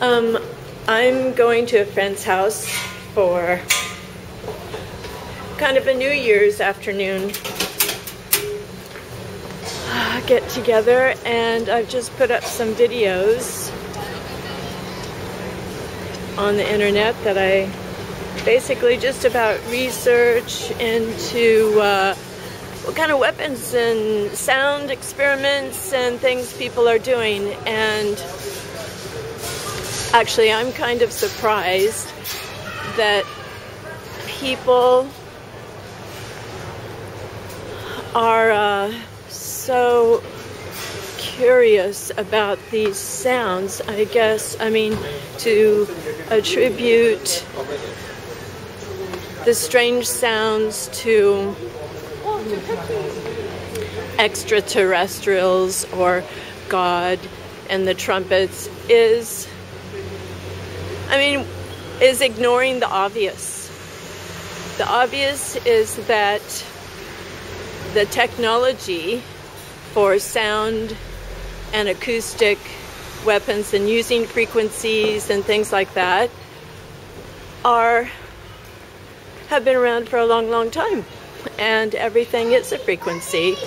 I'm going to a friend's house for kind of a New Year's afternoon get together, and I've just put up some videos on the internet that I basically just about research into what kind of weapons and sound experiments and things people are doing. And actually, I'm kind of surprised that people are so curious about these sounds. I guess, I mean, to attribute the strange sounds to extraterrestrials or God and the trumpets is ignoring the obvious. The obvious is that the technology for sound and acoustic weapons and using frequencies and things like that have been around for a long time, and everything is a frequency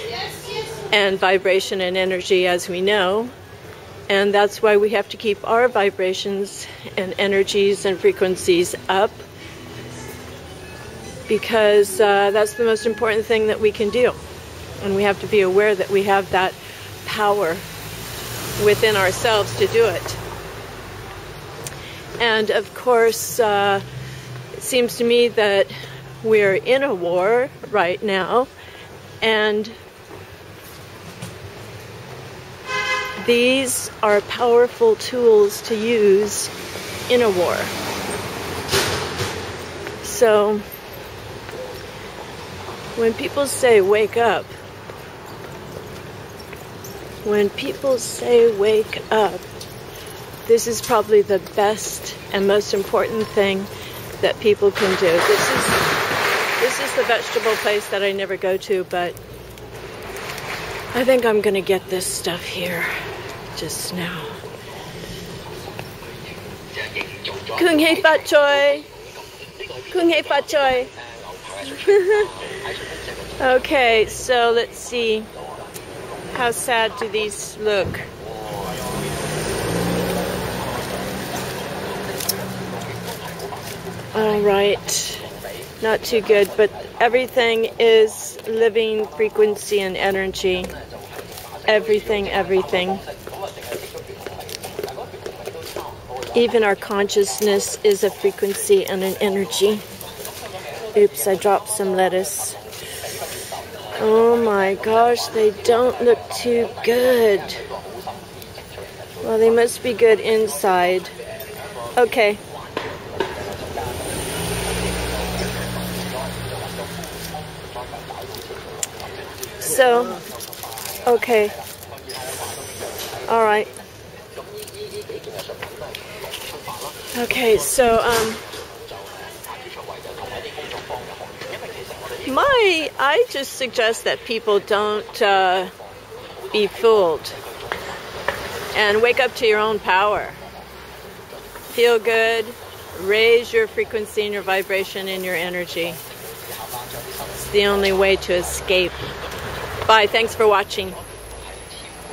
and vibration and energy, as we know. And that's why we have to keep our vibrations and energies and frequencies up, because that's the most important thing that we can do. And we have to be aware that we have that power within ourselves to do it. And of course, it seems to me that we're in a war right now, and these are powerful tools to use in a war. So when people say wake up, this is probably the best and most important thing that people can do. This is the vegetable place that I never go to, but I think I'm gonna get this stuff here just now. Kung hei fat choi. Kung hei fat choi. Okay, so let's see. How sad do these look? All right, not too good, but everything is living frequency and energy. Everything. Even our consciousness is a frequency and an energy. Oops, I dropped some lettuce. Oh my gosh, they don't look too good. Well, they must be good inside. Okay. So, okay. All right. Okay, so, I just suggest that people don't be fooled and wake up to your own power. Feel good, raise your frequency and your vibration and your energy. It's the only way to escape. Bye, thanks for watching.